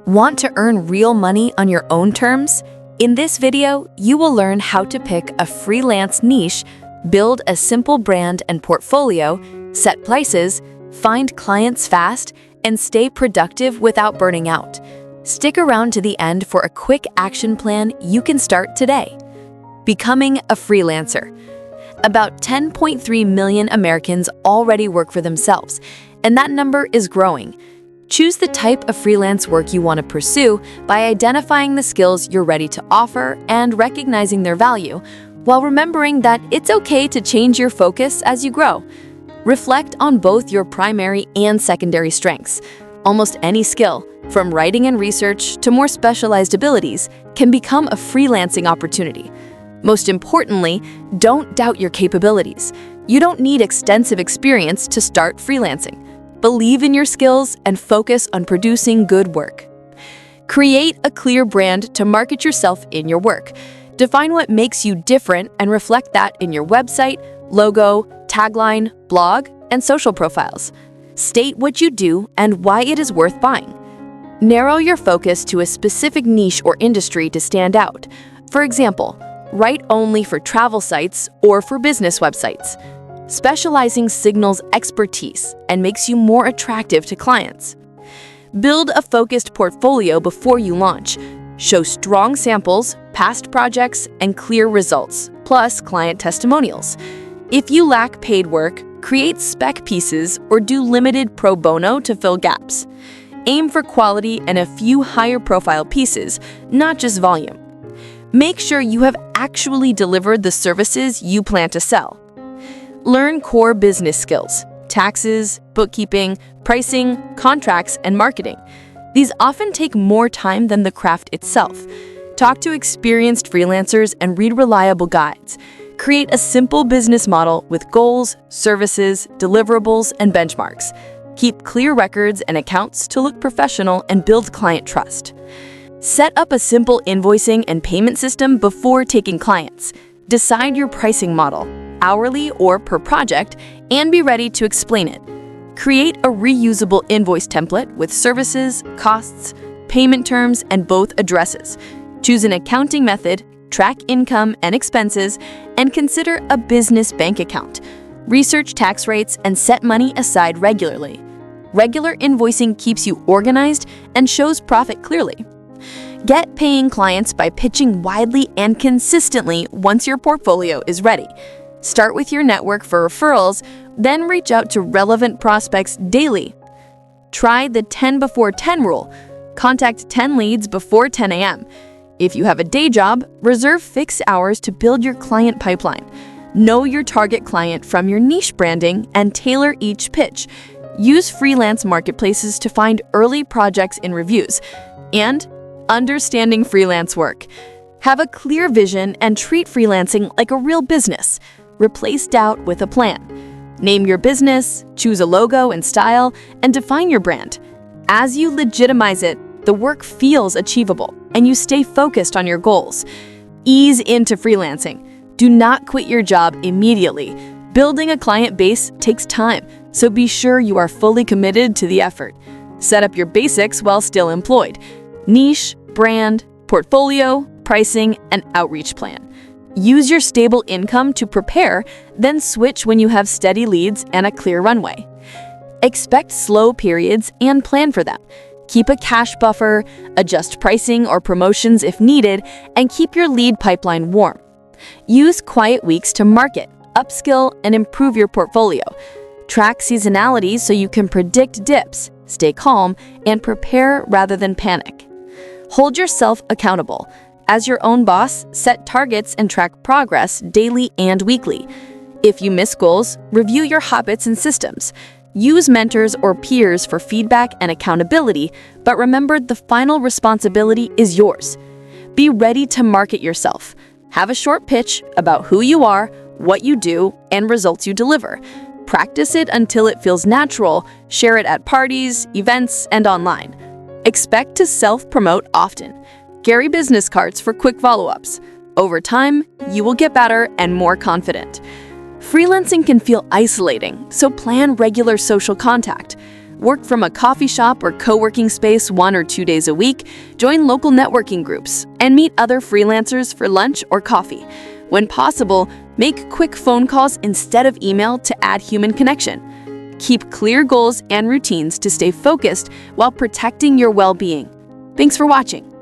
Want to earn real money on your own terms? In this video, you will learn how to pick a freelance niche, build a simple brand and portfolio, set prices, find clients fast, and stay productive without burning out. Stick around to the end for a quick action plan you can start today. Becoming a freelancer. About 10.3 million Americans already work for themselves, and that number is growing. Choose the type of freelance work you want to pursue by identifying the skills you're ready to offer and recognizing their value, while remembering that it's okay to change your focus as you grow. Reflect on both your primary and secondary strengths. Almost any skill, from writing and research to more specialized abilities, can become a freelancing opportunity. Most importantly, don't doubt your capabilities. You don't need extensive experience to start freelancing. Believe in your skills and focus on producing good work. Create a clear brand to market yourself in your work. Define what makes you different and reflect that in your website, logo, tagline, blog, and social profiles. State what you do and why it is worth buying. Narrow your focus to a specific niche or industry to stand out. For example, write only for travel sites or for business websites. Specializing signals expertise and makes you more attractive to clients. Build a focused portfolio before you launch. Show strong samples, past projects, and clear results, plus client testimonials. If you lack paid work, create spec pieces or do limited pro bono to fill gaps. Aim for quality and a few higher profile pieces, not just volume. Make sure you have actually delivered the services you plan to sell. Learn core business skills, taxes, bookkeeping, pricing, contracts, and marketing. These often take more time than the craft itself. Talk to experienced freelancers and read reliable guides. Create a simple business model with goals, services, deliverables, and benchmarks. Keep clear records and accounts to look professional and build client trust. Set up a simple invoicing and payment system before taking clients. Decide your pricing model, hourly or per project, and be ready to explain it. Create a reusable invoice template with services, costs, payment terms, and both addresses. Choose an accounting method, track income and expenses, and consider a business bank account. Research tax rates and set money aside regularly. Regular invoicing keeps you organized and shows profit clearly. Get paying clients by pitching widely and consistently once your portfolio is ready. Start with your network for referrals, then reach out to relevant prospects daily. Try the 10 before 10 rule. Contact 10 leads before 10 a.m. If you have a day job, reserve fixed hours to build your client pipeline. Know your target client from your niche branding and tailor each pitch. Use freelance marketplaces to find early projects in reviews. And understanding freelance work. Have a clear vision and treat freelancing like a real business. Replace doubt with a plan. Name your business, choose a logo and style, and define your brand. As you legitimize it, the work feels achievable, and you stay focused on your goals. Ease into freelancing. Do not quit your job immediately. Building a client base takes time, so be sure you are fully committed to the effort. Set up your basics while still employed. Niche, brand, portfolio, pricing, and outreach plan. Use your stable income to prepare, then switch when you have steady leads and a clear runway. Expect slow periods and plan for them. Keep a cash buffer, adjust pricing or promotions if needed, and keep your lead pipeline warm. Use quiet weeks to market, upskill, and improve your portfolio. Track seasonality so you can predict dips, stay calm, and prepare rather than panic. Hold yourself accountable. As your own boss, set targets and track progress daily and weekly. If you miss goals, review your habits and systems. Use mentors or peers for feedback and accountability, but remember the final responsibility is yours. Be ready to market yourself. Have a short pitch about who you are, what you do, and results you deliver. Practice it until it feels natural. Share it at parties, events, and online. Expect to self-promote often. Carry business cards for quick follow-ups. Over time, you will get better and more confident. Freelancing can feel isolating, so plan regular social contact. Work from a coffee shop or co-working space 1 or 2 days a week, join local networking groups, and meet other freelancers for lunch or coffee. When possible, make quick phone calls instead of email to add human connection. Keep clear goals and routines to stay focused while protecting your well-being. Thanks for watching.